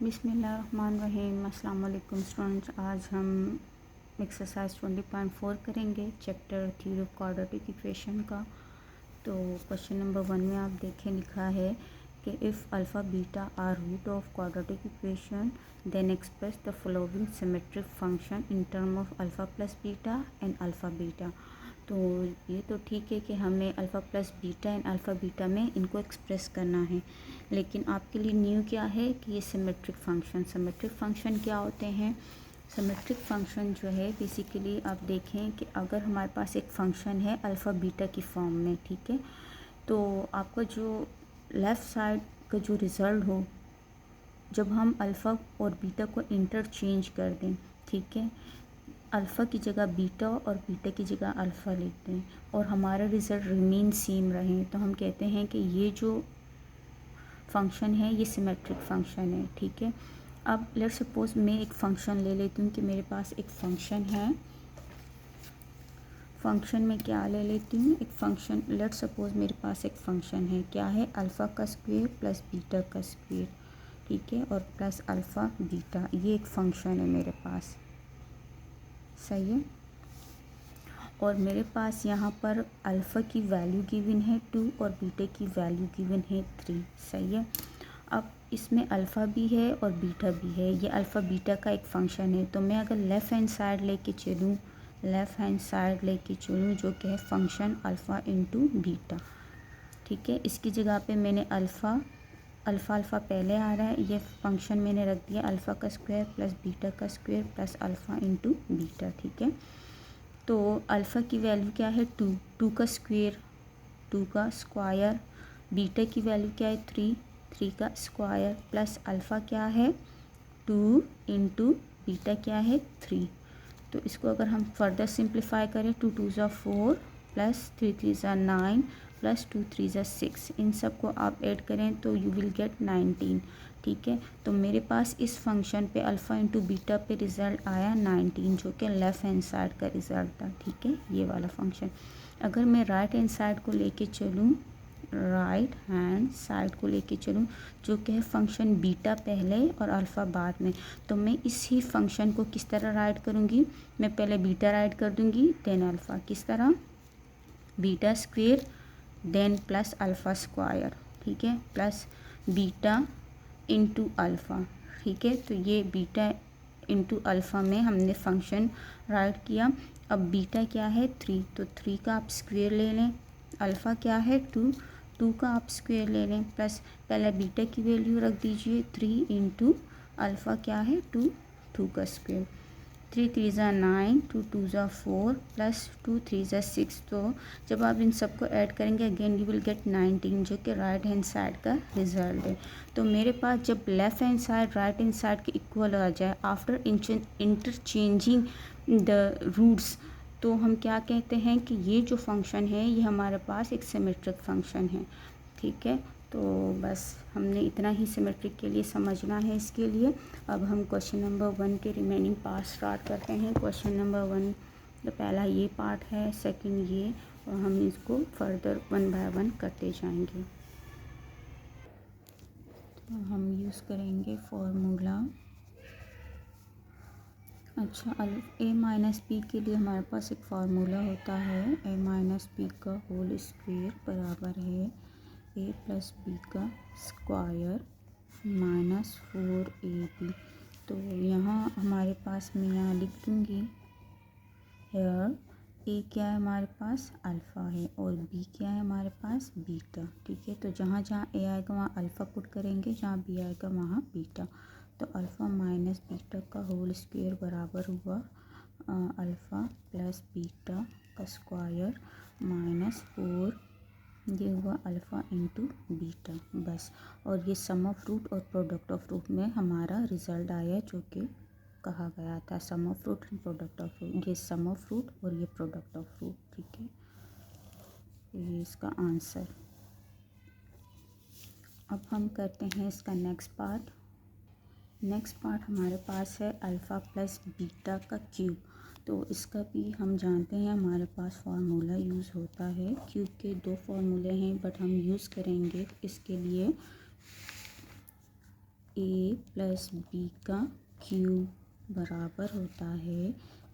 बिस्मिल्लाहिर्रहमानिर्रहीम। अस्सलाम वालेकुम स्टूडेंट्स। आज हम एक्सरसाइज 20.4 करेंगे, chapter theory of quadratic equation का। तो क्वेश्चन नंबर 1 में आप देखें लिखा है कि if alpha beta are root of quadratic equation then express the following symmetric function in term of alpha plus beta and alpha beta. तो ये तो ठीक है कि हमें alpha plus beta and alpha beta में इनको एक्सप्रेस करना है, लेकिन आपके लिए न्यू क्या है कि ये सिमेट्रिक फंक्शन क्या होते हैं। सिमेट्रिक फंक्शन जो है बेसिकली आप देखें कि अगर हमारे पास एक फंक्शन है अल्फ़ा बीटा की फॉर्म में, ठीक है, तो आपका जो लेफ़्ट साइड का जो रिज़ल्ट हो, जब हम अल्फ़ा और बीटा को इंटरचेंज कर दें, ठीक है, अल्फ़ा की जगह बीटा और बीटा की जगह अल्फ़ा लिखते हैं और हमारा रिज़ल्ट रिमेन सेम रहे, तो हम कहते हैं कि ये जो फंक्शन है ये सिमेट्रिक फंक्शन है। ठीक है, अब लेट सपोज मैं एक फ़ंक्शन ले लेती हूँ कि मेरे पास एक फ़ंक्शन है। फ़ंक्शन में क्या ले लेती हूँ, एक फ़ंक्शन, लेट सपोज मेरे पास एक फ़ंक्शन है, क्या है, अल्फ़ा का स्क्वायर प्लस बीटा का स्क्वायर, ठीक है, और प्लस अल्फ़ा बीटा, ये एक फ़ंक्शन है मेरे पास, सही है। और मेरे पास यहाँ पर अल्फ़ा की वैल्यू गिवन है 2 और बीटा की वैल्यू गिवन है 3, सही है। अब इसमें अल्फ़ा भी है और बीटा भी है, ये अल्फ़ा बीटा का एक फ़ंक्शन है। तो मैं अगर लेफ़्ट हैंड साइड लेके चलूँ जो कि है फंक्शन अल्फ़ा इंटू बीटा, ठीक है, इसकी जगह पे मैंने अल्फ़ा पहले आ रहा है, ये फंक्शन मैंने रख दिया अल्फ़ा का स्क्वायर प्लस बीटा का square plus alpha into beta, ठीक है। तो अल्फ़ा की वैल्यू क्या है 2 का स्क्वायर, बीटा की वैल्यू क्या है 3 का स्क्वायर प्लस अल्फ़ा क्या है 2 इंटू बीटा क्या है 3। तो इसको अगर हम फर्दर सिंप्लीफाई करें 2 2 ज़ा 4 प्लस 3 3 ज़ा 9 प्लस 2 3 ज़ा 6, इन सब को आप ऐड करें तो यू विल गेट 19, ठीक है। तो मेरे पास इस फंक्शन पे अल्फ़ा इंटू बीटा पे रिज़ल्ट आया 19, जो कि लेफ़्ट हैंड साइड का रिज़ल्ट था, ठीक है, ये वाला फंक्शन। अगर मैं राइट हैंड साइड को लेके चलूँ, जो कि है फंक्शन बीटा पहले और अल्फ़ा बाद में, तो मैं इसी फंक्शन को किस तरह राइट करूँगी, मैं पहले बीटा राइट कर दूँगी देन अल्फ़ा, किस तरह, beta square then plus alpha square, ठीक है, प्लस बीटा इंटू अल्फ़ा, ठीक है। तो ये बीटा इंटू अल्फ़ा में हमने फंक्शन राइट किया। अब बीटा क्या है 3, तो 3 का आप स्क्वायर ले लें, अल्फ़ा क्या है 2 का आप स्क्वायर ले लें, प्लस पहले बीटा की वैल्यू रख दीजिए 3 इंटू अल्फ़ा क्या है 2 का स्क्वायर, 3 3 ज़ा 9 2 2 ज़ा 4 प्लस 2 3 ज़ा 6। तो जब आप इन सबको ऐड करेंगे अगेन यू विल गेट 19, जो कि राइट हैंड साइड का रिजल्ट है। तो मेरे पास जब left hand side right hand side के इक्वल आ जाए आफ्टर इंटरचेंजिंग द रूट्स, तो हम क्या कहते हैं कि ये जो फंक्शन है ये हमारे पास एक सिमेट्रिक फंक्शन है, ठीक है। तो बस हमने इतना ही सिमेट्रिक के लिए समझना है इसके लिए। अब हम क्वेश्चन नंबर 1 के रिमेनिंग पार्ट स्टार्ट करते हैं। क्वेश्चन नंबर 1 तो पहला ये पार्ट है, सेकंड ये, और हम इसको फर्दर 1 बाय 1 करते जाएंगे। तो हम यूज़ करेंगे फॉर्मूला, अच्छा, a माइनस बी के लिए हमारे पास एक फार्मूला होता है, a माइनस बी का होल स्क्वायर बराबर है a प्लस बी का स्क्वायर माइनस 4ab। तो यहाँ हमारे पास मैं यहाँ लिख दूँगी हेयर a क्या है हमारे पास अल्फ़ा है और b क्या है हमारे पास बीटा, ठीक है। तो जहाँ जहाँ a आएगा वहाँ अल्फ़ा पुट करेंगे, जहाँ b आएगा वहाँ बीटा। तो अल्फ़ा माइनस बीटा का होल स्क्वायर बराबर हुआ अल्फ़ा प्लस बीटा का स्क्वायर माइनस 4, ये हुआ अल्फ़ा इंटू बीटा, बस। और ये सम ऑफ रूट और प्रोडक्ट ऑफ रूट में हमारा रिज़ल्ट आया, जो कि कहा गया था sum of root and product of root, ये सम ऑफ रूट और ये प्रोडक्ट ऑफ रूट, ठीक है, ये इसका आंसर। अब हम करते हैं इसका नेक्स्ट पार्ट हमारे पास है अल्फ़ा प्लस बीटा का क्यूब। तो इसका भी हम जानते हैं हमारे पास फार्मूला यूज़ होता है, क्यूब के 2 फार्मूले हैं बट हम यूज़ करेंगे इसके लिए ए प्लस बी का क्यूब बराबर होता है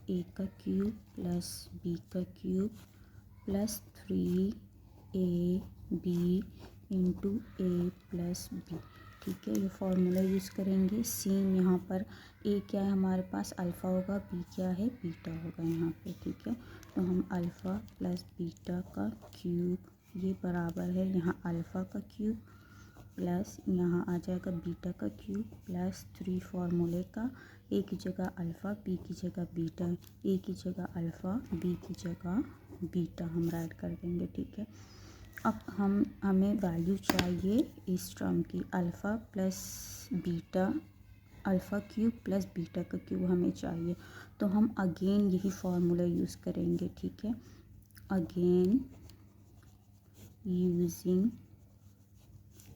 ए का क्यूब प्लस बी का क्यूब प्लस 3ab इंटू ए प्लस बी। ठीक है, ये फार्मूला यूज़ करेंगे। सेम यहाँ पर ए क्या है हमारे पास, अल्फ़ा होगा, बी क्या है, बीटा होगा यहाँ पे। ठीक है, तो हम अल्फ़ा प्लस बीटा का क्यूब ये बराबर है यहाँ अल्फ़ा का क्यूब प्लस यहाँ आ जाएगा बीटा का क्यूब प्लस 3 फार्मूले का, ए की जगह अल्फ़ा, बी की जगह बीटा, ए की जगह अल्फ़ा, बी की जगह बीटा हम राइट कर देंगे। ठीक है, अब हमें वैल्यू चाहिए इस टर्म की, alpha plus beta, alpha cube plus beta का क्यूब हमें चाहिए। तो हम अगेन यही फार्मूला यूज़ करेंगे। ठीक है, अगेन यूजिंग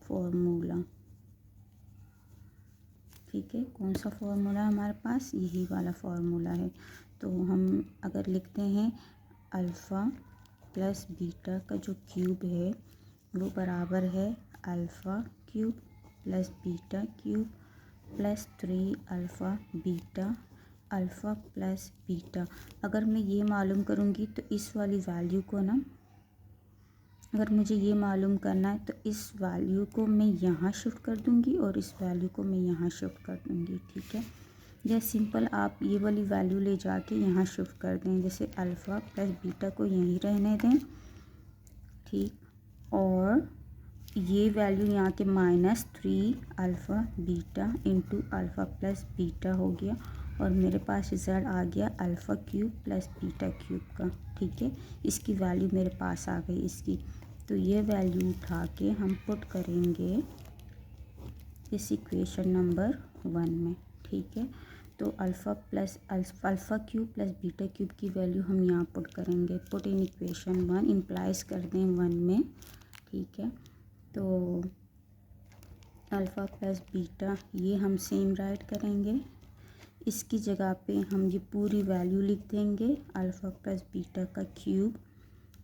फार्मूला। ठीक है, कौन सा फार्मूला है हमारे पास, यही वाला फार्मूला है। तो हम अगर लिखते हैं अल्फ़ा प्लस बीटा का जो क्यूब है वो बराबर है alpha cube plus beta cube plus 3 alpha beta, alpha plus beta. अगर मैं ये मालूम करूँगी तो इस वाली वैल्यू को ना, अगर मुझे ये मालूम करना है तो इस वैल्यू को मैं यहाँ शिफ्ट कर दूँगी और इस वैल्यू को मैं यहाँ शिफ्ट कर दूँगी। ठीक है, जैसे सिंपल आप ये वाली वैल्यू ले जाके यहाँ शिफ्ट कर दें, जैसे अल्फ़ा प्लस बीटा को यहीं रहने दें। ठीक, और ये वैल्यू यहाँ के -3 alpha beta into alpha plus beta हो गया और मेरे पास रिज़ल्ट आ गया alpha cube plus beta cube का। ठीक है, इसकी वैल्यू मेरे पास आ गई इसकी। तो ये वैल्यू उठा के हम पुट करेंगे इस इक्वेशन नंबर 1 में। ठीक है, तो alpha cube plus beta cube की वैल्यू हम यहाँ पुट करेंगे, पुट इन इक्वेशन 1, इम्प्लाइज कर दें 1 में। ठीक है, तो अल्फ़ा प्लस बीटा ये हम सेम राइट करेंगे, इसकी जगह पे हम ये पूरी वैल्यू लिख देंगे, अल्फ़ा प्लस बीटा का cube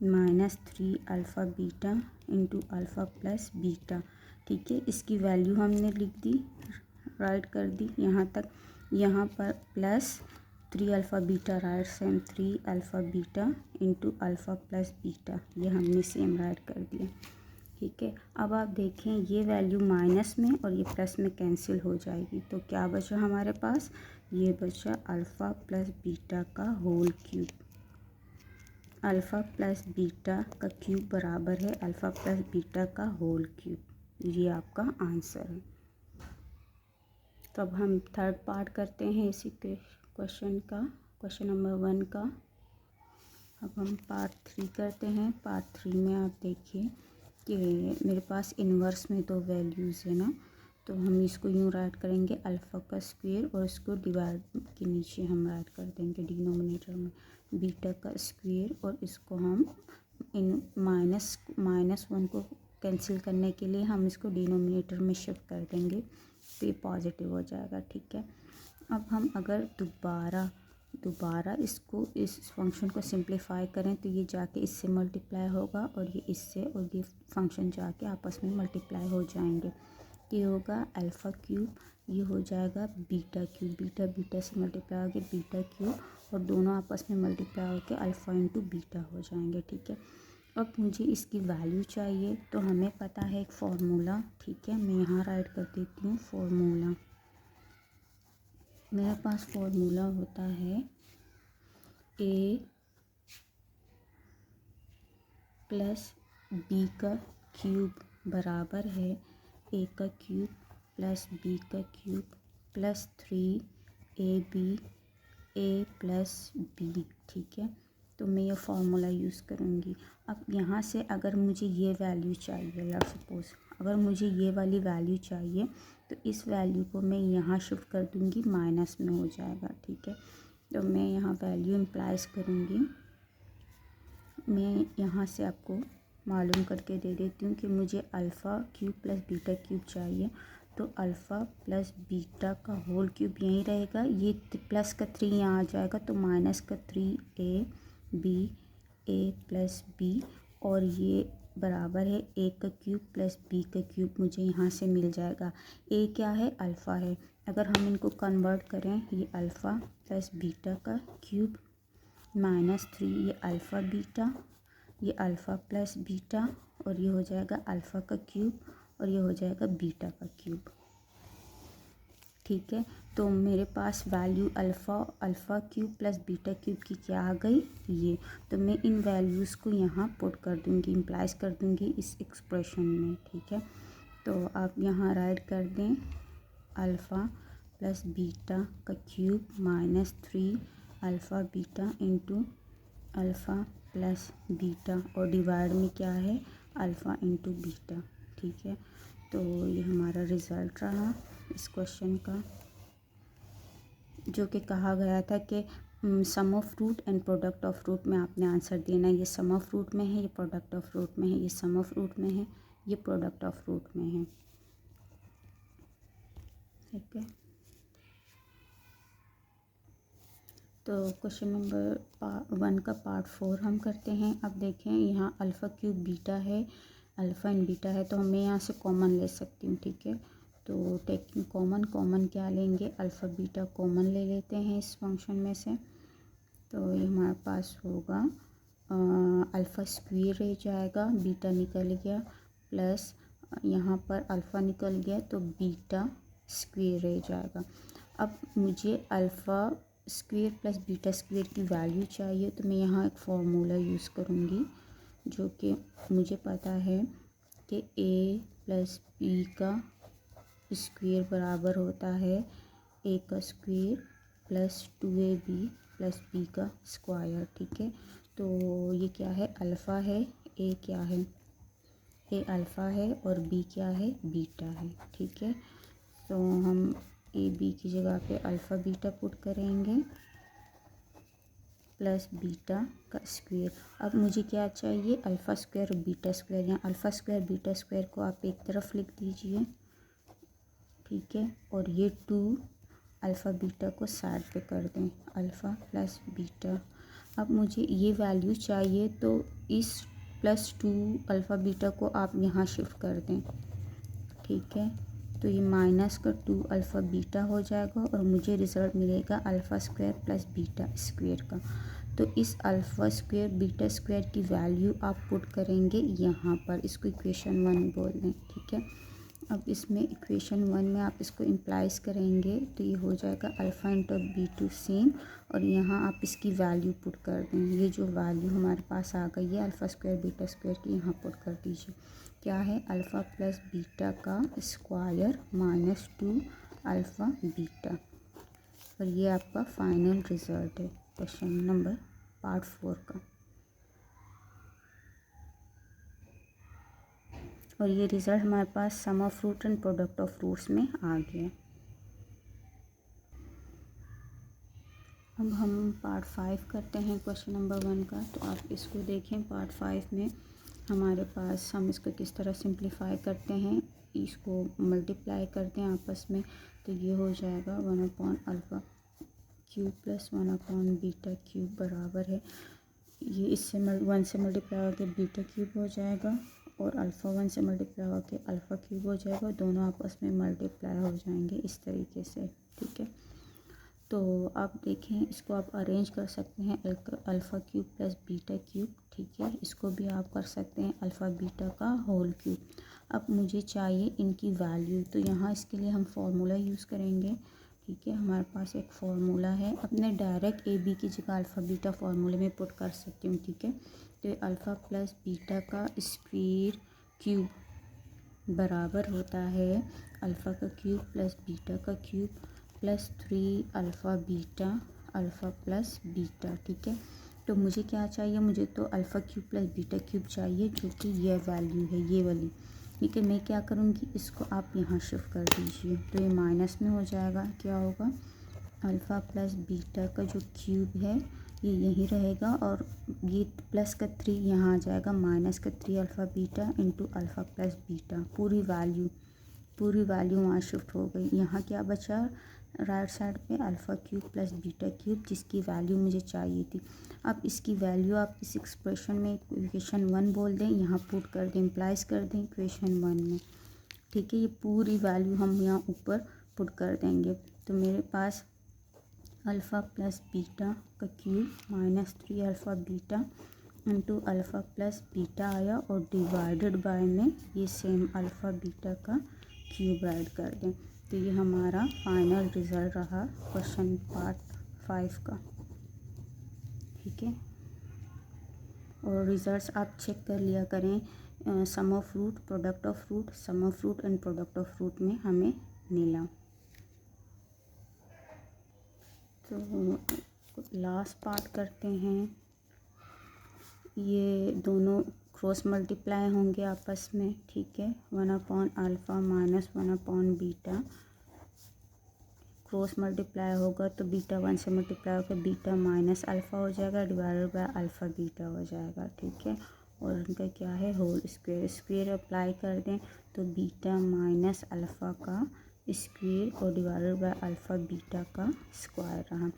-3 alpha beta into alpha plus beta. ठीक है, इसकी वैल्यू हमने लिख दी, राइट कर दी यहाँ तक। यहाँ पर plus 3 alpha beta right same 3 alpha beta into alpha plus beta, ये हमने सेम राइट कर दिया। ठीक है, अब आप देखें ये वैल्यू माइनस में और ये प्लस में कैंसिल हो जाएगी, तो क्या बचा हमारे पास, ये बचा अल्फ़ा प्लस बीटा का whole cube. Alpha plus beta का क्यूब बराबर है अल्फ़ा प्लस बीटा का होल क्यूब, ये आपका आंसर है। तो अब हम थर्ड पार्ट करते हैं इसी क्वेश्चन का, क्वेश्चन नंबर 1 का। अब हम पार्ट 3 करते हैं। पार्ट 3 में आप देखिए कि मेरे पास इन्वर्स में 2 वैल्यूज़ है ना, तो हम इसको यूँ राइट करेंगे अल्फ़ा का स्क्वायर और इसको डिवाइड के नीचे हम राइट कर देंगे डिनोमिनेटर में बीटा का स्क्वायर, और इसको हम इन -1 को कैंसिल करने के लिए हम इसको डिनोमिनेटर में शिफ्ट कर देंगे, तो ये पॉजिटिव हो जाएगा। ठीक है, अब हम अगर दोबारा इसको इस फंक्शन को सिंप्लीफाई करें तो ये जाके इससे मल्टीप्लाई होगा और ये इससे, और ये फंक्शन जाके आपस में मल्टीप्लाई हो जाएंगे। ये होगा अल्फ़ा क्यूब, ये हो जाएगा बीटा क्यूब, बीटा बीटा से मल्टीप्लाई होकर बीटा क्यूब, और दोनों आपस में मल्टीप्लाई होकर अल्फ़ा इंटू बीटा हो जाएंगे। ठीक है, अब मुझे इसकी वैल्यू चाहिए, तो हमें पता है एक फार्मूला। ठीक है, मैं यहाँ राइट कर देती हूँ फार्मूला। मेरे पास फार्मूला होता है ए प्लस बी का क्यूब बराबर है ए का क्यूब प्लस बी का क्यूब प्लस 3ab ए प्लस बी। ठीक है, तो मैं ये फार्मूला यूज़ करूँगी। अब यहाँ से अगर मुझे ये वैल्यू चाहिए, लेट्स सपोज अगर मुझे ये वाली वैल्यू चाहिए तो इस वैल्यू को मैं यहाँ शिफ्ट कर दूँगी, माइनस में हो जाएगा। ठीक है, तो मैं यहाँ वैल्यू इम्प्लाइज करूँगी, मैं यहाँ से आपको मालूम करके दे देती हूँ कि मुझे alpha cube plus beta cube चाहिए, तो अल्फ़ा प्लस बीटा का होल क्यूब यहीं रहेगा, ये प्लस का 3 यहाँ आ जाएगा, तो माइनस का 3ab ए प्लस बी, और ये बराबर है ए का क्यूब प्लस बी का क्यूब, मुझे यहाँ से मिल जाएगा। ए क्या है, अल्फ़ा है। अगर हम इनको कन्वर्ट करें, ये अल्फ़ा प्लस बीटा का क्यूब -3, ये अल्फ़ा बीटा, ये अल्फ़ा प्लस बीटा, और ये हो जाएगा अल्फ़ा का क्यूब, और ये हो जाएगा बीटा का क्यूब। ठीक है, तो मेरे पास value alpha cube plus beta cube की क्या आ गई, ये। तो मैं इन वैल्यूज़ को यहाँ पुट कर दूँगी, इम्प्लाइज कर दूँगी इस एक्सप्रेशन में। ठीक है, तो आप यहाँ राइट कर दें अल्फ़ा प्लस बीटा का cube -3 alpha beta into alpha plus beta, और डिवाइड में क्या है, अल्फ़ा इंटू बीटा। ठीक है, तो ये हमारा रिज़ल्ट रहा इस क्वेश्चन का, जो कि कहा गया था कि sum of root and product of root में आपने आंसर देना है। ये सम ऑफ रूट में है, ये प्रोडक्ट ऑफ रूट में है, ये सम ऑफ रूट में है, ये प्रोडक्ट ऑफ रूट में है। ठीक है, तो क्वेश्चन नंबर 1 का पार्ट 4 हम करते हैं। अब देखें, यहाँ अल्फ़ा क्यूब बीटा है, अल्फ़ा एंड बीटा है, तो मैं यहाँ से कॉमन ले सकती हूँ। ठीक है, तो टेकिंग कॉमन क्या लेंगे, अल्फ़ा बीटा कॉमन ले लेते हैं इस फंक्शन में से। तो ये हमारे पास होगा अल्फ़ा स्क्वायर रह जाएगा, बीटा निकल गया, प्लस यहाँ पर अल्फ़ा निकल गया तो बीटा स्क्वायर रह जाएगा। अब मुझे alpha square plus beta square की वैल्यू चाहिए, तो मैं यहाँ एक फार्मूला यूज़ करूँगी, जो कि मुझे पता है कि ए प्लस बी का स्क्वायर बराबर होता है ए का square plus 2ab plus B का स्क्वायर। ठीक है, तो ये क्या है, अल्फ़ा है, ए क्या है, ए अल्फ़ा है, और बी क्या है, बीटा है। ठीक है, तो हम ए बी की जगह पे अल्फ़ा बीटा पुट करेंगे प्लस बीटा का स्क्वायर। अब मुझे क्या चाहिए, अल्फ़ा स्क्वायर और बीटा स्क्वायर। यहाँ अल्फ़ा स्क्वायर बीटा स्क्वायर को आप एक तरफ लिख दीजिए। ठीक है, और ये 2 अल्फ़ा बीटा को साइड पे कर दें, अल्फ़ा प्लस बीटा। अब मुझे ये वैल्यू चाहिए, तो इस +2 अल्फ़ा बीटा को आप यहाँ शिफ्ट कर दें। ठीक है, तो ये -2 अल्फ़ा बीटा हो जाएगा, और मुझे रिज़ल्ट मिलेगा alpha square plus beta square का। तो इस अल्फ़ा स्क्वायर बीटा स्क्वायर की वैल्यू आप पुट करेंगे यहाँ पर, इसको इक्वेशन 1 बोल दें। ठीक है, अब इसमें इक्वेशन 1 में आप इसको इम्प्लाइज करेंगे, तो ये हो जाएगा अल्फ़ा इंटू b2 सेम, और यहाँ आप इसकी वैल्यू पुट कर दें। ये जो वैल्यू हमारे पास आ गई है अल्फ़ा स्क्वायर बीटा स्क्वायर की, यहाँ पुट कर दीजिए। क्या है, अल्फ़ा प्लस बीटा का स्क्वायर -2 अल्फ़ा बीटा, और ये आपका फाइनल रिज़ल्ट है क्वेश्चन नंबर पार्ट 4 का। और ये रिज़ल्ट हमारे पास sum of root and product of roots में आ गया। अब हम पार्ट 5 करते हैं क्वेश्चन नंबर 1 का। तो आप इसको देखें, पार्ट 5 में हमारे पास, हम इसको किस तरह सिंप्लीफाई करते हैं, इसको मल्टीप्लाई करते हैं आपस में, तो ये हो जाएगा 1/अल्फ़ा क्यूब प्लस 1/बीटा क्यूब बराबर है, ये इससे 1 से मल्टीप्लाई होकर बीटा क्यूब हो जाएगा, और अल्फ़ा 1 से मल्टीप्लाई होकर अल्फ़ा क्यूब हो जाएगा, दोनों आपस में मल्टीप्लाई हो जाएंगे इस तरीके से। ठीक है, तो आप देखें, इसको आप अरेंज कर सकते हैं alpha cube plus beta cube. ठीक है, इसको भी आप कर सकते हैं अल्फ़ा बीटा का होल क्यूब। अब मुझे चाहिए इनकी वैल्यू, तो यहाँ इसके लिए हम फार्मूला यूज़ करेंगे। ठीक है, हमारे पास एक फार्मूला है, अपने डायरेक्ट ए बी की जगह अल्फ़ा बीटा फार्मूले में पुट कर सकती हूँ। ठीक है, तो अल्फ़ा प्लस बीटा का स्क्वायर क्यूब बराबर होता है अल्फ़ा का क्यूब प्लस बीटा का cube plus 3 alpha beta alpha plus beta. ठीक है, तो मुझे क्या चाहिए, मुझे तो alpha cube plus beta cube चाहिए, जो कि ये वैल्यू है, ये वाली। ठीक है, मैं क्या करूँगी, इसको आप यहाँ शिफ्ट कर दीजिए, तो ये माइनस में हो जाएगा। क्या होगा, अल्फ़ा प्लस बीटा का जो क्यूब है ये यहीं रहेगा, और ये प्लस का 3 यहाँ आ जाएगा, -3 alpha beta into alpha plus beta, पूरी वैल्यू पूरी वैल्यू वहाँ शिफ्ट हो गई। यहाँ क्या बचा राइट साइड पे alpha cube plus beta cube, जिसकी वैल्यू मुझे चाहिए थी। अब इसकी वैल्यू आप इस एक्सप्रेशन में इक्वेशन 1 बोल दें, यहाँ पुट कर दें, इम्प्लाइज कर दें इक्वेशन 1 में, ठीक है। ये पूरी वैल्यू हम यहाँ ऊपर पुट कर देंगे। तो मेरे पास अल्फ़ा प्लस बीटा का cube minus 3 alpha beta into alpha plus beta आया, और डिवाइडेड बाय में ये सेम अल्फ़ा बीटा का क्यूब ऐड कर दें। तो ये हमारा फाइनल रिज़ल्ट रहा क्वेश्चन पार्ट 5 का, ठीक है। और रिज़ल्ट्स आप चेक कर लिया करें, sum of root, product of root, sum of root and product of root में हमें मिला। तो लास्ट पार्ट करते हैं। ये दोनों क्रॉस मल्टीप्लाई होंगे आपस में, ठीक है। 1/अल्फ़ा माइनस 1/बीटा क्रॉस मल्टीप्लाई होगा तो बीटा 1 से मल्टीप्लाई होकर बीटा माइनस अल्फ़ा हो जाएगा, डिवाइडेड बाय अल्फ़ा बीटा हो जाएगा, ठीक है। और उनका क्या है होल स्क्वायर, स्क्वायर अप्लाई कर दें तो बीटा माइनस अल्फ़ा का स्क्वायर और डिवाइडेड बाय अल्फ़ा बीटा का स्क्वायर रहा।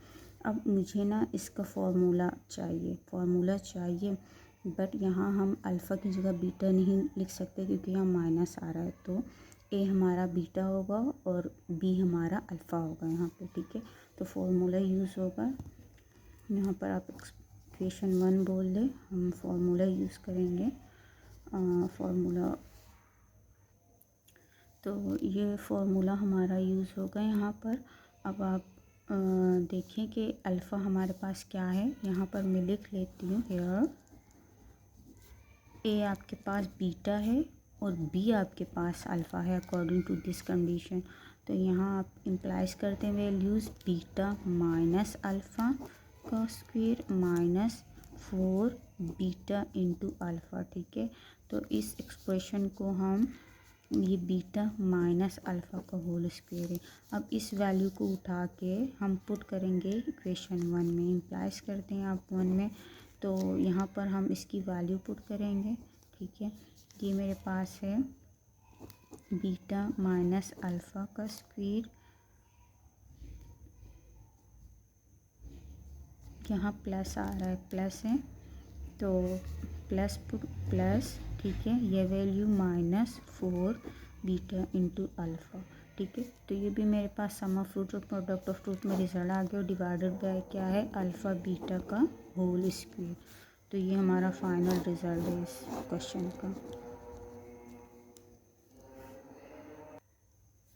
अब मुझे ना इसका फार्मूला चाहिए, बट यहाँ हम अल्फ़ा की जगह बीटा नहीं लिख सकते क्योंकि यहाँ माइनस आ रहा है। तो ए हमारा बीटा होगा और बी हमारा अल्फ़ा होगा यहाँ पे, ठीक है। तो फार्मूला यूज़ होगा, यहाँ पर आप इक्वेशन 1 बोल दें, हम फार्मूला यूज़ करेंगे। फार्मूला, तो ये फार्मूला हमारा यूज़ होगा यहाँ पर। अब आप देखें कि अल्फ़ा हमारे पास क्या है, यहाँ पर मैं लिख लेती हूँ हेयर। ए आपके पास बीटा है और बी आपके पास अल्फ़ा है अकॉर्डिंग टू दिस कंडीशन। तो यहाँ आप इम्प्लाइज करते हैं वैल्यूज़ बीटा माइनस अल्फ़ा का square minus 4 beta into alpha, ठीक है। तो इस एक्सप्रेशन को हम, ये बीटा माइनस अल्फ़ा का होल स्क्वायर है। अब इस वैल्यू को उठा के हम पुट करेंगे इक्वेशन 1 में, इम्प्लाइज करते हैं आप 1 में। तो यहाँ पर हम इसकी वैल्यू पुट करेंगे, ठीक है। ये मेरे पास है बीटा माइनस अल्फ़ा का स्क्वायर, यहाँ प्लस आ रहा है, प्लस है तो प्लस पुट प्लस, ठीक है। ये value minus 4 beta into alpha, ठीक है। तो ये भी मेरे पास सम ऑफ रूट और प्रोडक्ट ऑफ रूट में रिजल्ट आ गया और डिवाइडेड बाय क्या है अल्फ़ा बीटा का होल स्क्वायर। तो ये हमारा फाइनल रिजल्ट है इस क्वेश्चन का।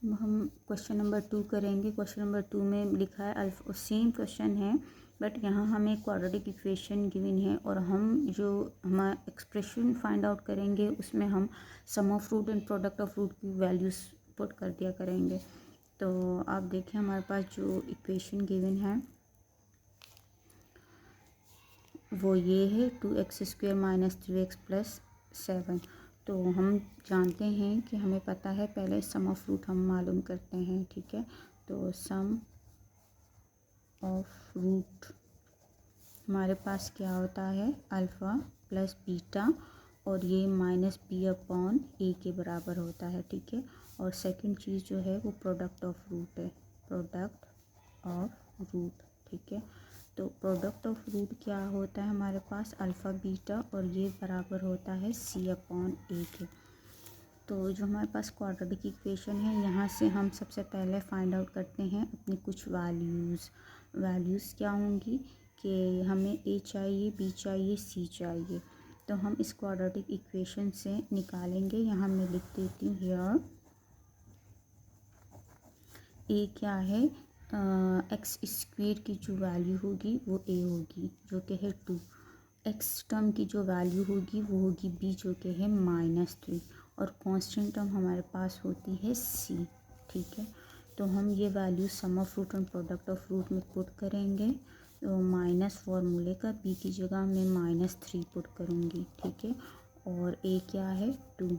हम क्वेश्चन नंबर 2 करेंगे। क्वेश्चन नंबर 2 में लिखा है अल्फ़ा, सेम क्वेश्चन है बट यहाँ हमें क्वाड्रेटिक इक्वेशन गिवन है और हम जो हमारा एक्सप्रेशन फाइंड आउट करेंगे उसमें हम sum of root and product of root की वैल्यूज़ पुट कर दिया करेंगे। तो आप देखें हमारे पास जो इक्वेशन गिवन है वो ये है 2x² माइनस 3x प्लस 7। तो हम जानते हैं कि हमें पता है, पहले सम ऑफ रूट हम मालूम करते हैं, ठीक है। तो सम ऑफ रूट हमारे पास क्या होता है अल्फ़ा प्लस बीटा और ये माइनस बी अपॉन ए के बराबर होता है, ठीक है। और सेकंड चीज़ जो है वो प्रोडक्ट ऑफ रूट है, प्रोडक्ट ऑफ रूट, ठीक है। तो प्रोडक्ट ऑफ रूट क्या होता है हमारे पास अल्फ़ा बीटा और ये बराबर होता है सी अपॉन ए के। तो जो हमारे पास क्वाड्रेटिक इक्वेशन है यहाँ से हम सबसे पहले फाइंड आउट करते हैं अपनी कुछ वैल्यूज़ क्या होंगी कि हमें ए चाहिए, बी चाहिए, सी चाहिए। तो हम इस क्वाड्रेटिक इक्वेशन से निकालेंगे। यहाँ मैं लिख देती हूँ हियर ए क्या है, एक्स स्क्वायर की जो वैल्यू होगी वो ए होगी जो कि है 2। एक्स टर्म की जो वैल्यू होगी वो होगी बी जो कि है -3 और कांस्टेंट टर्म हमारे पास होती है सी, ठीक है। तो हम ये value sum of root and product of root में पुट करेंगे। तो माइनस फार्मूले का बी की जगह मैं -3 पुट करूँगी, ठीक है। और ए क्या है 2,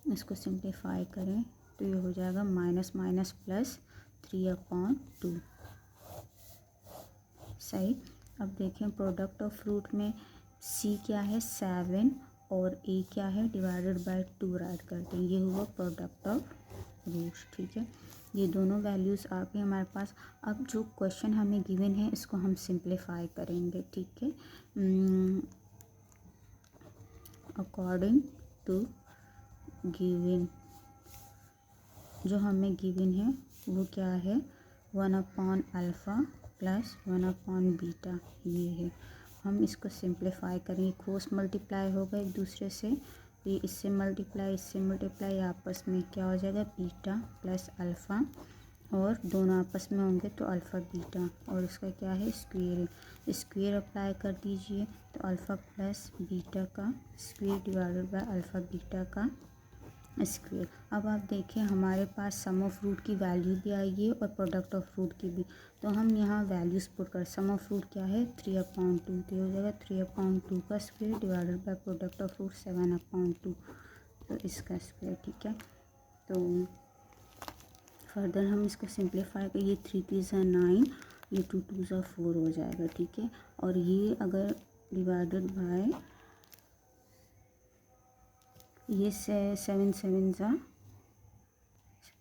इसको सिंप्लीफाई करें तो ये हो जाएगा माइनस माइनस प्लस 3/2, सही। अब देखें प्रोडक्ट ऑफ रूट में सी क्या है 7 और ए क्या है डिवाइडेड बाय 2 राइट करते हैं, ये हुआ प्रोडक्ट ऑफ रूट्स, ठीक है। ये दोनों वैल्यूज़ आ गई हमारे पास। अब जो क्वेश्चन हमें गिवन है इसको हम सिंप्लीफाई करेंगे, ठीक है। अकॉर्डिंग टू गिवन, जो हमें गिवन है वो क्या है, 1/अल्फ़ा प्लस 1/बीटा, ये है। हम इसको सिंप्लीफाई करेंगे, क्रॉस मल्टीप्लाई होगा एक दूसरे से, ये इससे मल्टीप्लाई आपस में क्या हो जाएगा, बीटा प्लस अल्फ़ा, और दोनों आपस में होंगे तो अल्फ़ा बीटा, और इसका क्या है, स्क्वेयर अप्लाई कर दीजिए, तो अल्फ़ा प्लस बीटा का square divided bye alpha beta का स्क्वेयर। अब आप देखिए हमारे पास सम ऑफ रूट की वैल्यू भी आई है और प्रोडक्ट ऑफ रूट की भी, तो हम यहाँ वैल्यूज़ पुट कर, सम ऑफ रूट क्या है 3/2, तो हो जाएगा 3/2 का square divided by product of root 7/2, तो इसका स्क्वेयर, ठीक है। तो फर्दर हम इसको सिंप्लीफाई कर, ये 3 3 ज़ा 9, ये 2 2 ज़ा 4 हो जाएगा, ठीक है। और ये अगर डिवाइडेड बाय ये 7 7 ज़ा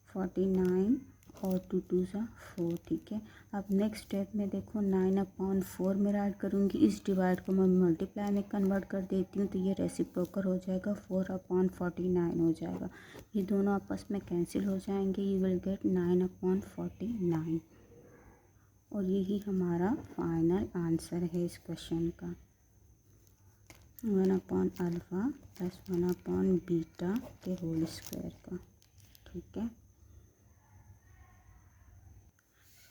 49 और 2 2 ज़ा 4, ठीक है। अब नेक्स्ट स्टेप में देखो 9/4 में राइट करूँगी, इस डिवाइड को मैं मल्टीप्लाई में कन्वर्ट कर देती हूँ, तो ये रेसिप्रोकल हो जाएगा, 4/49 हो जाएगा। ये दोनों आपस में कैंसिल हो जाएंगे, यू विल गेट 9/49, और यही हमारा फाइनल आंसर है इस क्वेश्चन का, 1/अल्फ़ा प्लस 1/बीटा के होल स्क्वायर का, ठीक है।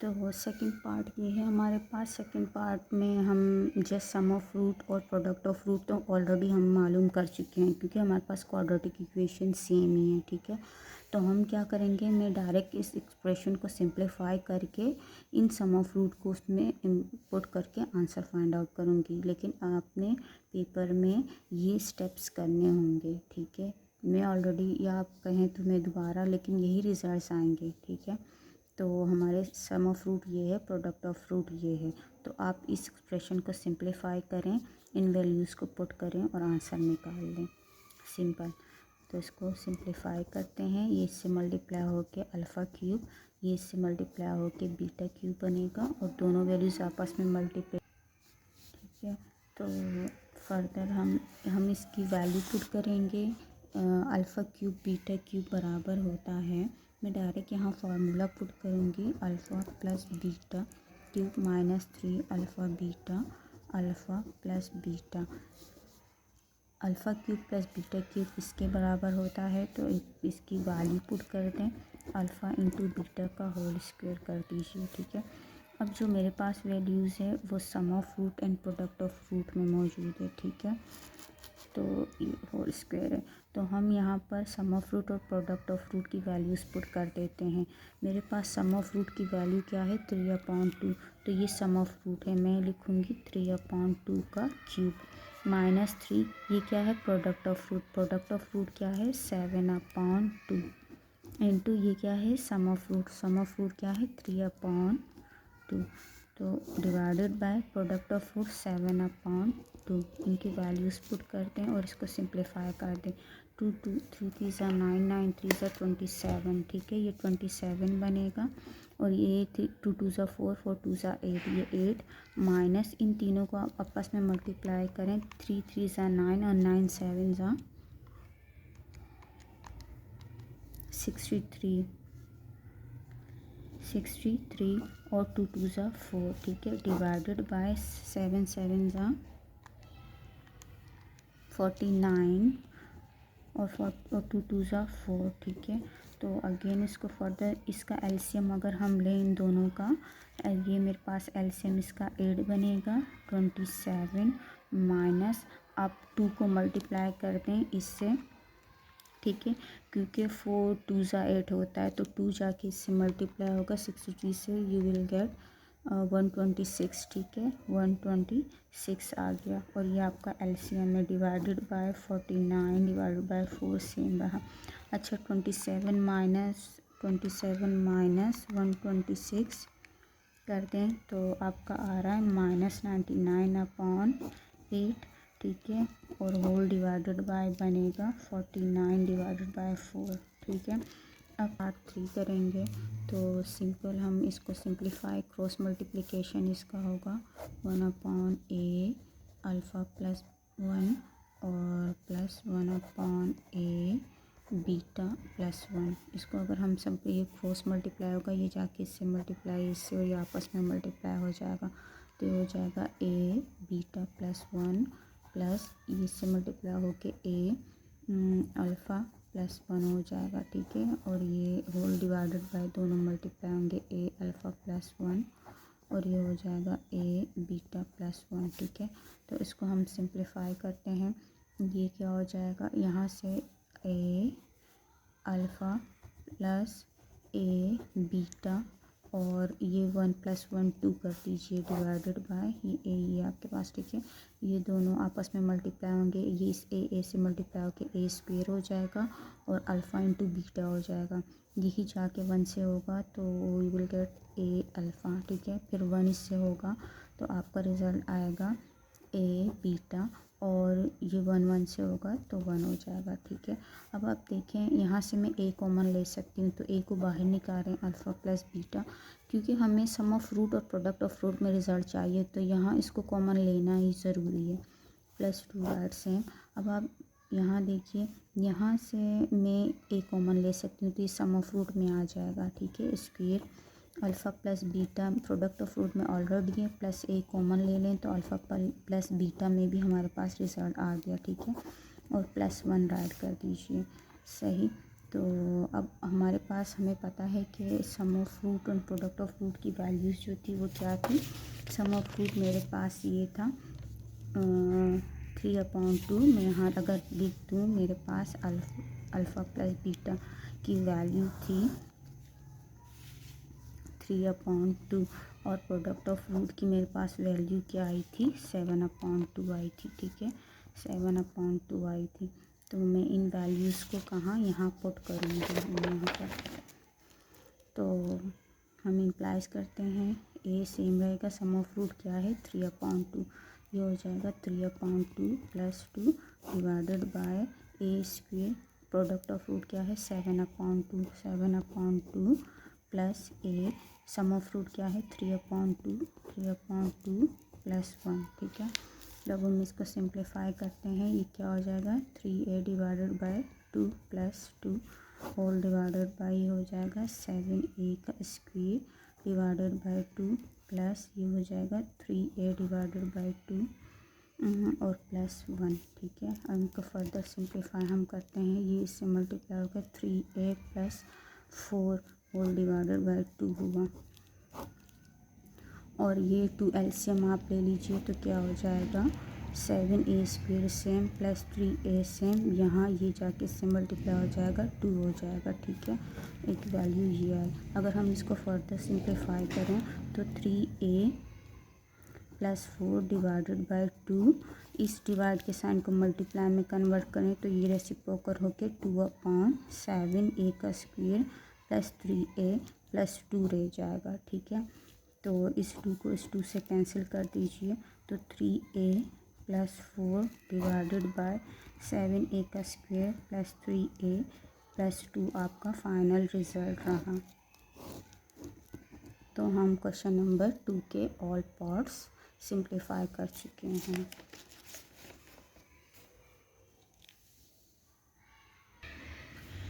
तो सेकंड पार्ट ये है हमारे पास। सेकंड पार्ट में हम जस्ट सम ऑफ रूट और प्रोडक्ट ऑफ रूट तो ऑलरेडी हम मालूम कर चुके हैं, क्योंकि हमारे पास क्वाड्रेटिक इक्वेशन सेम ही है, ठीक है। तो हम क्या करेंगे, मैं डायरेक्ट इस एक्सप्रेशन को सिंप्लीफाई करके इन सम ऑफ रूट को उसमें इनपुट करके आंसर फाइंड आउट करूँगी, लेकिन आपने पेपर में ये स्टेप्स करने होंगे, ठीक है। मैं ऑलरेडी, या आप कहें तो मैं दोबारा, लेकिन यही रिजल्ट्स आएंगे, ठीक है। तो हमारे सम ऑफ रूट ये है, प्रोडक्ट ऑफ रूट ये है, तो आप इस एक्सप्रेशन को सिंप्लीफाई करें, इन वैल्यूज़ को पुट करें और आंसर निकाल लें, सिंपल। तो इसको सिंप्लीफाई करते हैं, ये इससे मल्टीप्लाई होके अल्फ़ा क्यूब, ये इससे मल्टीप्लाई होके बीटा क्यूब बनेगा, और दोनों वैल्यूज़ आपस में मल्टीप्लाई, ठीक है। तो फर्दर हम इसकी वैल्यू पुट करेंगे, अल्फ़ा क्यूब बीटा क्यूब बराबर होता है, मैं डायरेक्ट यहाँ फार्मूला पुट करूँगी, alpha plus beta cube minus 3 alpha beta alpha plus beta, alpha cube plus beta cube इसके बराबर होता है, तो इसकी वैल्यू पुट कर दें, अल्फ़ा इंटू बीटा का होल स्क्वायर कर दीजिए, ठीक है। अब जो मेरे पास वैल्यूज़ है वो sum of root and product of root में मौजूद है, ठीक है। तो ये होल स्क्वायर है, तो हम यहाँ पर सम ऑफ रूट और प्रोडक्ट ऑफ रूट की वैल्यूज़ पुट कर देते हैं। मेरे पास सम ऑफ रूट की वैल्यू क्या है 3/2, तो ये सम ऑफ रूट है, मैं लिखूँगी 3/2 का क्यूब माइनस 3, ये क्या है प्रोडक्ट ऑफ रूट क्या है 7/2 इंटू ये क्या है सम ऑफ रूट क्या है 3/2, तो divided by product of root 7/2, इनकी वैल्यूज़ पुट करते हैं और इसको सिंप्लीफाई कर दें, 2 2 3 3 ज़ा 9 9 3 ज़ा 27, ठीक है, ये 27 बनेगा, और ये 2 2 ज़ा 4 4 2 ज़ा 8, ये 8 माइनस इन तीनों को आप आपस में मल्टीप्लाई करें, 3 3 ज़ा 9 और 9 7 ज़ा 63 और 2 2 ज़ा 4, ठीक है, डिवाइडेड बाय 7 7 ज़ा 49 और 2 2 ज़ा 4, ठीक है। तो अगेन इसको फर्दर, इसका एलसीएम अगर हम लें इन दोनों का, ये मेरे पास एलसीएम इसका 8 बनेगा, 27 माइनस, आप 2 को मल्टीप्लाई कर दें इससे, ठीक है, क्योंकि 4 2 ज़ा 8 होता है, तो 2 जाके इससे मल्टीप्लाई होगा 63 से, यू विल गेट 126, ठीक है, 126 आ गया, और ये आपका एलसीएम है, divided by 49 divided by 4 same रहा। अच्छा 27 माइनस 126 कर दें तो आपका आ रहा है -99/8, ठीक है, और होल डिवाइडेड बाय बनेगा 49 डिवाइडेड बाय 4, ठीक है। अब पार्ट 3 करेंगे। तो सिंपल हम इसको सिंप्लीफाई, क्रॉस मल्टीप्लिकेशन इसका होगा 1/a अल्फ़ा प्लस 1 और प्लस 1/a बीटा प्लस 1। इसको अगर हम सिंपली ये क्रॉस मल्टीप्लाई होगा, ये जाके इससे मल्टीप्लाई, इससे और ये आपस में मल्टीप्लाई हो जाएगा। तो ये हो जाएगा a बीटा प्लस 1 प्लस इससे मल्टीप्लाई होके a अल्फ़ा प्लस 1 हो जाएगा, ठीक है। और ये होल डिवाइडेड बाय दोनों मल्टीप्लाई होंगे a अल्फ़ा प्लस 1 और ये हो जाएगा a बीटा प्लस 1, ठीक है। तो इसको हम सिंप्लीफाई करते हैं। ये क्या हो जाएगा, यहाँ से a alpha plus a beta और ये 1 + 1 2 कर दीजिए डिवाइडेड बाय ये आपके पास, ठीक है। ये दोनों आपस में मल्टीप्लाई होंगे, ये इस a से मल्टीप्लाई होकर a स्क्वायर हो जाएगा और अल्फ़ा इंटू बीटा हो जाएगा। यही जाके 1 से होगा तो we will get a alpha, ठीक है। फिर 1 इससे होगा तो आपका रिज़ल्ट आएगा a बीटा और ये 1 1 से होगा तो 1 हो जाएगा, ठीक है। अब आप देखें यहाँ से मैं a कॉमन ले सकती हूँ, तो a को बाहर निकाल रहे हैं अल्फ़ा प्लस बीटा, क्योंकि हमें सम ऑफ रूट और प्रोडक्ट ऑफ रूट में रिज़ल्ट चाहिए, तो यहाँ इसको कॉमन लेना ही ज़रूरी है। +2 राइट्स हैं। अब आप यहाँ देखिए, यहाँ से मैं a कॉमन ले सकती हूँ तो ये सम ऑफ रूट में आ जाएगा, ठीक है। Square alpha plus beta product of root में ऑलरेडी है, प्लस a कॉमन ले लें तो अल्फ़ा प्लस बीटा में भी हमारे पास रिज़ल्ट आ गया, ठीक है। और +1 राइट कर दीजिए, सही। तो अब हमारे पास हमें पता है कि सम ऑफ रूट और प्रोडक्ट ऑफ रूट की वैल्यूज़ जो थी वो क्या थी। सम ऑफ रूट मेरे पास ये था 3/2। मैं यहाँ अगर लिख दूँ, मेरे पास अल्फ़ा प्लस बीटा की वैल्यू थी 3/2 और प्रोडक्ट ऑफ रूट की मेरे पास वैल्यू क्या आई थी, 7/2 आई थी, ठीक है। 7/2 आई थी। तो मैं इन वैल्यूज़ को कहाँ यहाँ पुट करूँगी, यहाँ पर। तो हम इम्प्लाइज करते हैं a सेम रहेगा, सम ऑफ रूट क्या है 3/2, ये हो जाएगा 3/2 + 2 divided by a square. Product of root क्या है 7/2 plus a, sum of root क्या है 3/2 + 1, ठीक है। जब हम इसको सिंप्लीफाई करते हैं, ये क्या हो जाएगा 3a divided by 2 + 2 whole divided by हो जाएगा 7a का स्क्वायर डिवाइडेड बाय 2 प्लस ये हो जाएगा 3a डिवाइडेड बाय 2 और +1, ठीक है। अब इनको फर्दर सिंप्लीफाई हम करते हैं, ये इससे मल्टीप्लाई होगा 3a + 4 होल डिवाइडेड बाय 2 हुआ और ये 2 एलसीएम आप ले लीजिए तो क्या हो जाएगा 7a square same plus 3a same, यहाँ ये जाके इससे मल्टीप्लाई हो जाएगा 2 हो जाएगा, ठीक है। एक वैल्यू ये है। अगर हम इसको फर्दर सिंप्लीफाई करें तो 3a + 4 डिवाइडेड बाय 2, इस डिवाइड के साइन को मल्टीप्लाई में कन्वर्ट करें तो ये रेसिप्रोकल होके 2/7a का स्क्वायर प्लस 3a + 2 रह जाएगा, ठीक है। तो इस 2 को इस 2 से कैंसिल कर दीजिए, तो 3a + 4 डिवाइडेड बाय 7a का स्क्वायर प्लस 3a + 2 आपका फाइनल रिज़ल्ट रहा। तो हम क्वेश्चन नंबर 2 के ऑल पार्ट्स सिंप्लीफाई कर चुके हैं।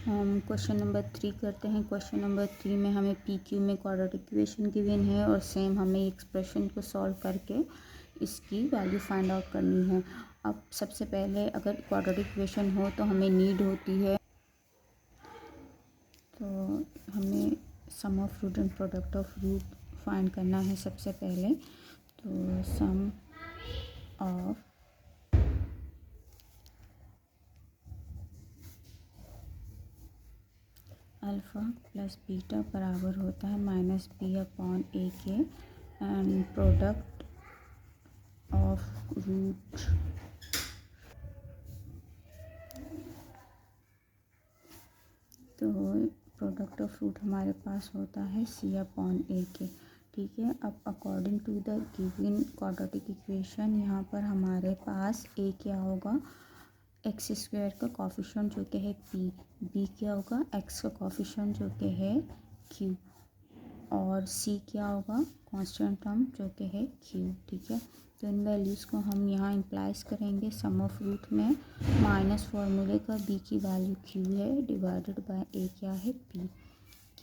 हम क्वेश्चन नंबर 3 करते हैं। क्वेश्चन नंबर 3 में हमें पी क्यू में क्वाड्रेटिक इक्वेशन गिवन है और सेम हमें एक्सप्रेशन को सॉल्व करके इसकी वैल्यू फाइंड आउट करनी है। अब सबसे पहले अगर क्वाड्रेटिक इक्वेशन हो तो हमें नीड होती है, तो हमें sum of root and product of root find करना है सबसे पहले। तो sum of alpha plus beta बराबर होता है -b/a के एंड प्रोडक्ट ऑफ रूट तो प्रोडक्ट ऑफ रूट हमारे पास होता है c/a के, ठीक है। अब according to the given quadratic equation यहाँ पर हमारे पास a क्या होगा एक्स स्क्वायर का कोफिशिएंट जो कि है पी, बी क्या होगा एक्स का कोफिशिएंट जो कि है क्यू, और सी क्या होगा कांस्टेंट टर्म जो कि है क्यू। ठीक है, तो इन वैल्यूज़ को हम यहाँ इम्प्लाइज करेंगे सम ऑफ रूट में, माइनस फार्मूले का बी की वैल्यू क्यू है डिवाइडेड बाय ए क्या है पी,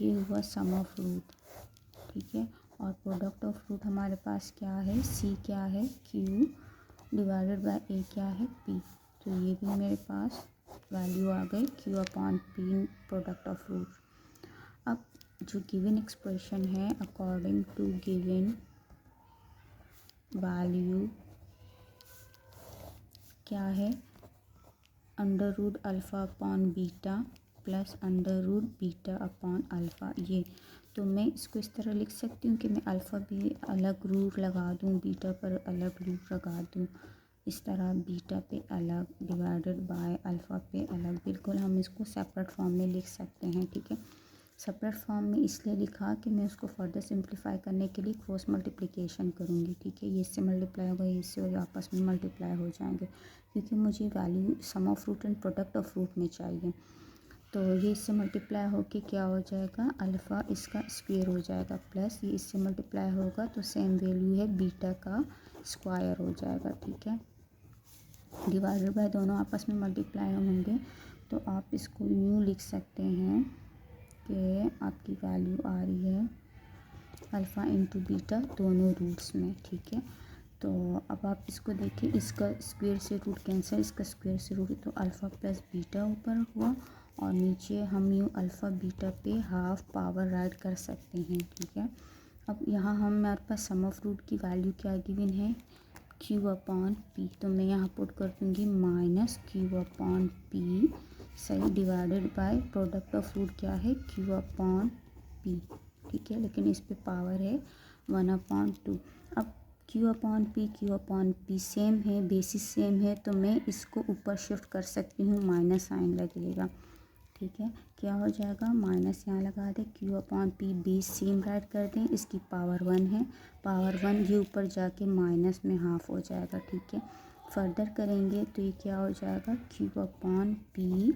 ये हुआ सम ऑफ रूट। ठीक है, और प्रोडक्ट ऑफ रूट हमारे पास क्या है सी क्या है क्यू डिवाइडेड बाय ए क्या है पी, तो ये भी मेरे पास वैल्यू आ गई Q upon P product of root. अब जो गिवन एक्सप्रेशन है अकॉर्डिंग टू गिवन वैल्यू क्या है under root alpha upon beta plus under root beta upon alpha, ये तो मैं इसको इस तरह लिख सकती हूँ कि मैं अल्फ़ा भी अलग रूट लगा दूँ, बीटा पर अलग रूट लगा दूँ, इस तरह बीटा पे अलग डिवाइडेड बाय अल्फ़ा पे अलग, बिल्कुल हम इसको सेपरेट फॉर्म में लिख सकते हैं। ठीक है, सेपरेट फॉर्म में इसलिए लिखा कि मैं उसको फर्दर सिंप्लीफाई करने के लिए क्रॉस मल्टीप्लिकेशन करूँगी। ठीक है, ये इससे मल्टीप्लाई होगा, ये इससे और आपस में मल्टीप्लाई हो जाएंगे, क्योंकि मुझे value sum of root and product of root में चाहिए। तो ये इससे मल्टीप्लाई होके क्या हो जाएगा अल्फ़ा इसका स्क्वायर हो जाएगा, प्लस ये इससे मल्टीप्लाई होगा तो सेम वैल्यू है बीटा का स्क्वायर हो जाएगा। ठीक है, डिवाइडेड बाय दोनों आपस में मल्टीप्लाई होंगे, तो आप इसको यूँ लिख सकते हैं कि आपकी वैल्यू आ रही है अल्फ़ा इंटू बीटा दोनों रूट्स में। ठीक है, तो अब आप इसको देखिए, इसका स्क्वायर से रूट कैंसिल, इसका स्क्वायर से रूट, तो अल्फ़ा प्लस बीटा ऊपर हुआ और नीचे हम यूँ अल्फ़ा बीटा पे हाफ पावर राइट कर सकते हैं। ठीक है, अब यहाँ हमारे पास सम ऑफ रूट की वैल्यू क्या गिवन है क्यू अपॉन पी, तो मैं यहाँ पुट कर दूँगी माइनस क्यू अपॉन पी सही divided by product of root क्या है क्यू अपॉन पी। ठीक है, लेकिन इस पे पावर है 1/2। अब क्यू अपॉन पी सेम है, बेसिस सेम है, तो मैं इसको ऊपर शिफ्ट कर सकती हूँ, माइनस साइन लगेगा। ठीक है, क्या हो जाएगा माइनस यहाँ लगा दें, Q upon P base same right कर दें, इसकी पावर 1 है, पावर 1 ये ऊपर जाके माइनस में हाफ हो जाएगा। ठीक है, फर्दर करेंगे तो ये क्या हो जाएगा क्यू अपॉन पी,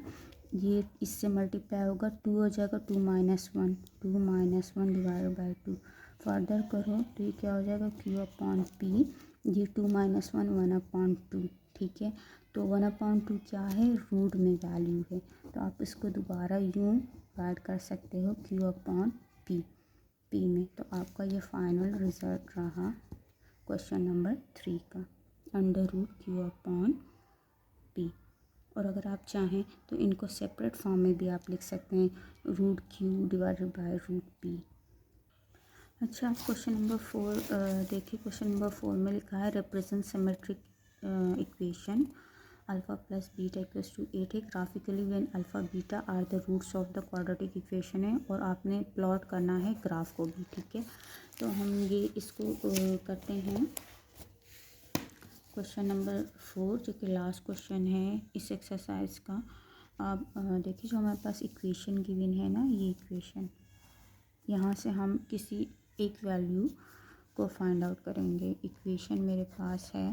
ये इससे मल्टीप्लाई होगा 2 हो जाएगा, 2 minus one divide by 2, further करो तो ये क्या हो जाएगा क्यू अपॉन पी, ये 2 माइनस 1/2। ठीक है, तो 1/2 क्या है रूट में वैल्यू है, तो आप इसको दोबारा यूँ ऐड कर सकते हो क्यू अपॉन पी में, तो आपका ये फाइनल रिजल्ट रहा क्वेश्चन नंबर 3 का under root Q upon P. और अगर आप चाहें तो इनको सेपरेट फॉर्म में भी आप लिख सकते हैं root Q divided by root P. अच्छा, क्वेश्चन नंबर 4 देखिए, क्वेश्चन नंबर 4 में लिखा है represent symmetric equation alpha plus beta equals to 8 है, graphically when alpha beta are the roots of the quadratic equation है, और आपने प्लॉट करना है ग्राफ को भी। ठीक है, तो हम ये इसको करते हैं क्वेश्चन नंबर 4 जो कि लास्ट क्वेश्चन है इस एक्सरसाइज का। आप देखिए, जो हमारे पास इक्वेशन गिवन है ना, ये इक्वेशन, यहाँ से हम किसी एक वैल्यू को फाइंड आउट करेंगे। इक्वेशन मेरे पास है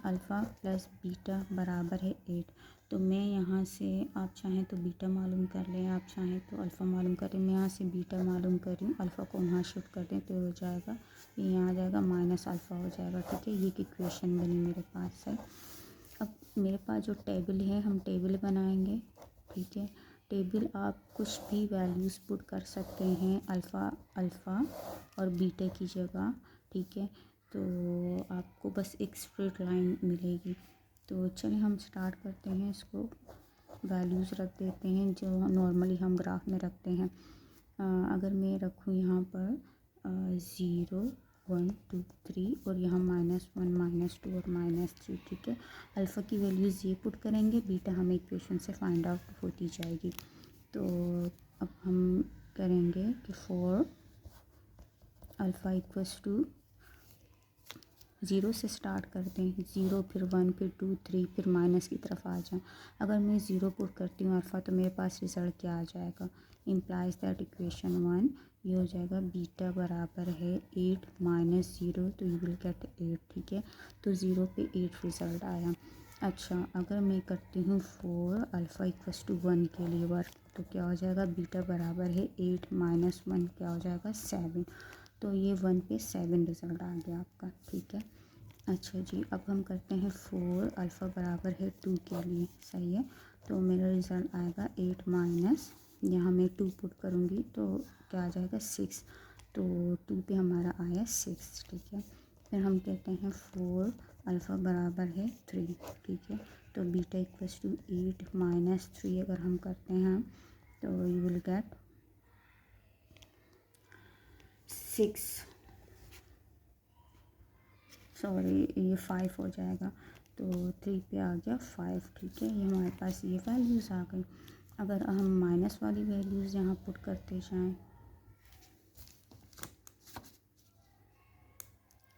अल्फ़ा प्लस बीटा बराबर है 8, तो मैं यहाँ से, आप चाहें तो बीटा मालूम कर लें, आप चाहें तो अल्फ़ा मालूम करें, मैं यहाँ से बीटा मालूम कर रही हूँ, अल्फ़ा को वहाँ शिफ्ट कर दें तो हो जाएगा, ये यहाँ आ जाएगा माइनस अल्फ़ा हो जाएगा। ठीक है, ये इक्वेशन बनी मेरे पास है। अब मेरे पास जो टेबल है, हम टेबल बनाएंगे। ठीक है, टेबल आप कुछ भी वैल्यूज़ पुट कर सकते हैं अल्फ़ा और बीटा की जगह। ठीक है, तो आपको बस एक स्ट्रेट लाइन मिलेगी। तो चलिए हम स्टार्ट करते हैं, इसको वैल्यूज़ रख देते हैं जो नॉर्मली हम ग्राफ में रखते हैं। अगर मैं रखूँ यहाँ पर 0 1 2 3 और यहाँ -1 -2 और -3। ठीक है, अल्फ़ा की वैल्यूज़ ये पुट करेंगे, बीटा हमें इक्वेशन से फाइंड आउट होती जाएगी। तो अब हम करेंगे कि फॉर अल्फ़ा इक्वल्स टू 0 से स्टार्ट करते हैं, 0 फिर 1 फिर 2 3 फिर माइनस की तरफ आ जाएं। अगर मैं 0 पुट करती हूँ अल्फ़ा, तो मेरे पास रिज़ल्ट क्या आ जाएगा, इम्प्लाइज दैट इक्वेशन 1 ये हो जाएगा बीटा बराबर है 8 - 0, तो यू विल गेट 8। ठीक है, तो 0 पे 8 रिज़ल्ट आया। अच्छा, अगर मैं करती हूँ 4 अल्फ़ा इक्वल्स टू 1 के लिए वर्क, तो क्या हो जाएगा, बीटा बराबर है 8 माइनस 1 क्या हो जाएगा 7। तो ये 1 पे 7 रिज़ल्ट आ गया आपका, ठीक है। अच्छा जी, अब हम करते हैं 4 अल्फ़ा बराबर है 2 के लिए, सही है। तो मेरा रिज़ल्ट आएगा 8 माइनस, यहाँ मैं 2 पुट करूँगी तो क्या आ जाएगा 6। तो 2 पे हमारा आया 6, ठीक है। फिर हम कहते हैं 4 अल्फ़ा बराबर है 3, ठीक है। तो बीटा इक्वल्स टू 8 माइनस 3 अगर हम करते हैं तो यू विल गेट 6, सॉरी ये 5 हो जाएगा। तो 3 पे आ गया 5, ठीक है। ये हमारे पास ये वैल्यूज़ आ गई। अगर हम माइनस वाली वैल्यूज़ यहाँ पुट करते जाएं,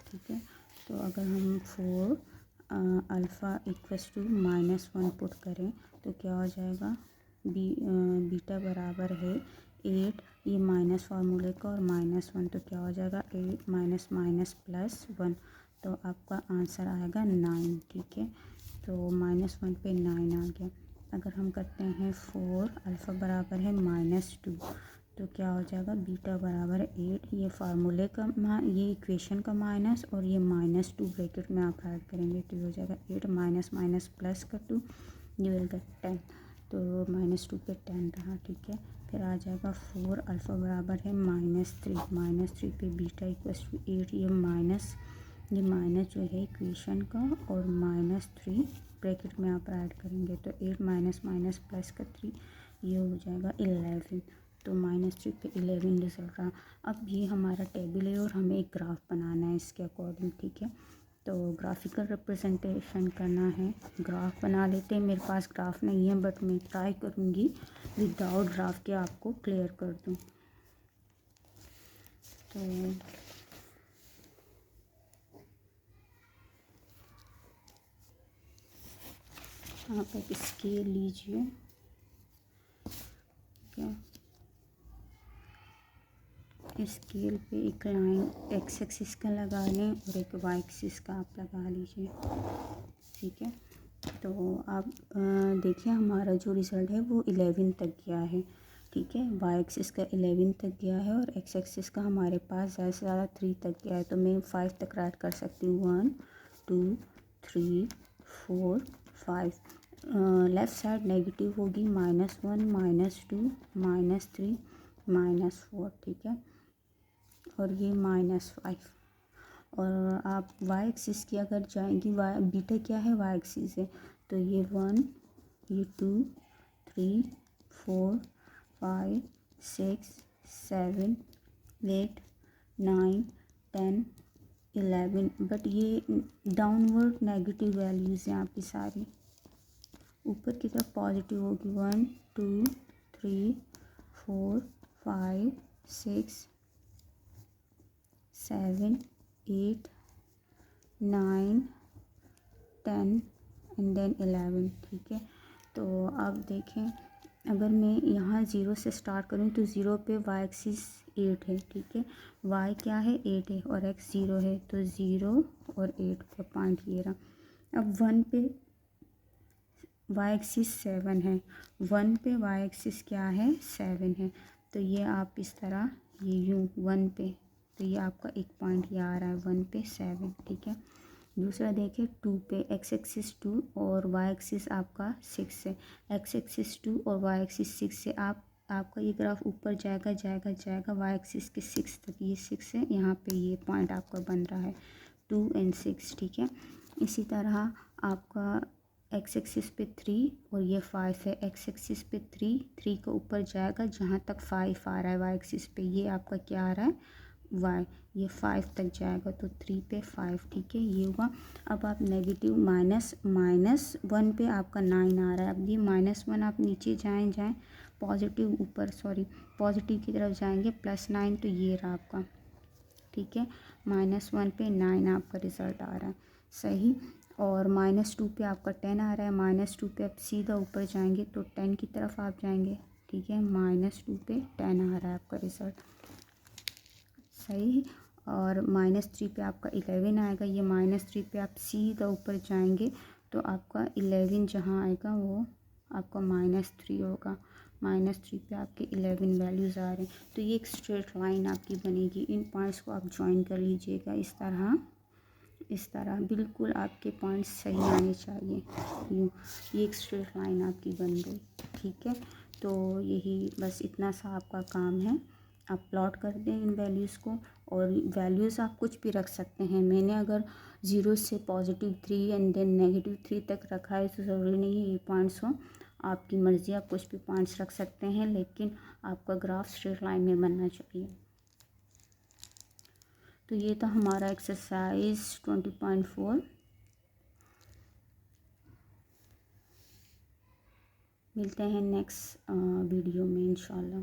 ठीक है। तो अगर हम 4 अल्फ़ा इक्वल्स टू -1 पुट करें तो क्या हो जाएगा, बीटा बराबर है 8, ये माइनस फार्मूले का और -1, तो क्या हो जाएगा 8 माइनस माइनस प्लस 1, तो आपका आंसर आएगा 9, ठीक है। तो -1 पे 9 आ गया। अगर हम करते हैं 4 अल्फ़ा बराबर है -2, तो क्या हो जाएगा, बीटा बराबर 8, ये फार्मूले का ये इक्वेशन का माइनस और ये -2 ब्रैकेट में आप ऐड करेंगे तो ये हो जाएगा 8 माइनस माइनस प्लस का 2, ये विल गेट 10। तो -2 पे 10 रहा, ठीक है। फिर आ जाएगा 4 अल्फ़ा बराबर है -3 पे बीटा इक्वल्स टू 8, ये माइनस जो है इक्वेशन का और -3 ब्रैकेट में आप ऐड करेंगे तो 8 माइनस माइनस प्लस का 3, ये हो जाएगा 11। तो -3 पे 11 रिजल्ट रहा। अब ये हमारा टेबल है और हमें एक ग्राफ बनाना है इसके अकॉर्डिंग, ठीक है। तो ग्राफिकल रिप्रेजेंटेशन करना है, ग्राफ बना लेते हैं। मेरे पास ग्राफ नहीं है बट मैं ट्राई करूँगी विदाउट ग्राफ के आपको क्लियर कर दूँ। तो आप एक स्केल लीजिए, क्या स्केल पे एक लाइन एक्स एक्सिस का लगा लें और एक वाई एक्सिस का आप लगा लीजिए, ठीक है। तो आप देखिए हमारा जो रिज़ल्ट है वो 11 तक गया है, ठीक है। वाई एक्सिस का 11 तक गया है और एक्स एक्सिस का हमारे पास ज़्यादा से ज़्यादा 3 तक गया है। तो मैं 5 तक राइट कर सकती हूँ, 1 2 3 4 5। लेफ़्ट साइड नेगेटिव होगी, -1 -2 -3 -4, ठीक है। और ये -5। और आप वाई एक्सिस की अगर जाएंगी, वाई बीटा क्या है, वाई एक्सिस है, तो ये 1 ये 2 3 4 5 6 7 8 9 10 11। बट ये डाउनवर्ड नेगेटिव वैल्यूज़ हैं आपकी सारी, ऊपर की तरफ पॉजिटिव होगी। 1 2 3 4 5 6 7 8 9 10 एंड देन 11, ठीक है। तो अब देखें, अगर मैं यहाँ 0 से स्टार्ट करूँ तो 0 पे वाई एक्सिस 8 है, ठीक है। वाई क्या है, 8 है और एक्स 0 है, तो 0 और 8 का पॉइंट ये रहा। अब 1 पे वाई एक्सिस 7 है, 1 पे वाई एक्सिस क्या है, 7 है, तो ये आप इस तरह ये यूँ 1 पे, तो ये आपका एक पॉइंट ये आ रहा है 1 पे 7, ठीक है। दूसरा देखिए 2 पे एक्स एक्सिस 2 और वाई एक्सिस आपका 6 है, एक्स एक्सिस 2 और वाई एक्सिस 6 से आपका ये ग्राफ ऊपर जाएगा जाएगा जाएगा वाई एक्सिस के 6 तक, ये 6 है, यहाँ पे ये पॉइंट आपका बन रहा है 2 और 6, ठीक है। इसी तरह आपका एक्स एक्सिस पे 3 और ये 5 है, एक्स एक्सिस पे 3 का ऊपर जाएगा जहाँ तक 5 आ रहा है वाई एक्सिस पे, ये आपका क्या आ रहा है वाई, ये 5 तक जाएगा तो 3 पे 5, ठीक है, ये हुआ। अब आप नेगेटिव -1 पे आपका 9 आ रहा है। अब ये -1 आप नीचे जाएं पॉजिटिव ऊपर, सॉरी पॉजिटिव की तरफ जाएंगे +9, तो ये रहा आपका, ठीक है। -1 पे 9 आपका रिज़ल्ट आ रहा है, सही। और -2 पे आपका 10 आ रहा है, -2 पे आप सीधा ऊपर जाएंगे तो 10 की तरफ आप जाएंगे, ठीक है। -2 पे 10 आ रहा है आपका रिज़ल्ट, सही। और -3 पे आपका 11 आएगा, ये -3 पे आप सीधा ऊपर जाएंगे तो तो आपका 11 जहाँ आएगा वो आपका -3 होगा। -3 पे आपके 11 वैल्यूज़ आ रहे हैं। तो ये एक स्ट्रेट लाइन आपकी बनेगी। इन पॉइंट्स को आप ज्वाइन कर लीजिएगा इस तरह बिल्कुल आपके पॉइंट्स सही आने चाहिए। यूँ ये एक स्ट्रेट लाइन आपकी बन गई। ठीक है, तो यही बस इतना सा आपका काम है। आप प्लॉट कर दें इन वैल्यूज़ को, और वैल्यूज़ आप कुछ भी रख सकते हैं। मैंने अगर 0 से +3 एंड देन -3 तक रखा है, तो ज़रूरी नहीं है ये पॉइंट्स हो। आपकी मर्ज़ी, आप कुछ भी पॉइंट्स रख सकते हैं, लेकिन आपका ग्राफ स्ट्रेट लाइन में बनना चाहिए। तो ये था हमारा एक्सरसाइज 20.4। मिलते हैं नेक्स्ट वीडियो में इंशाल्लाह।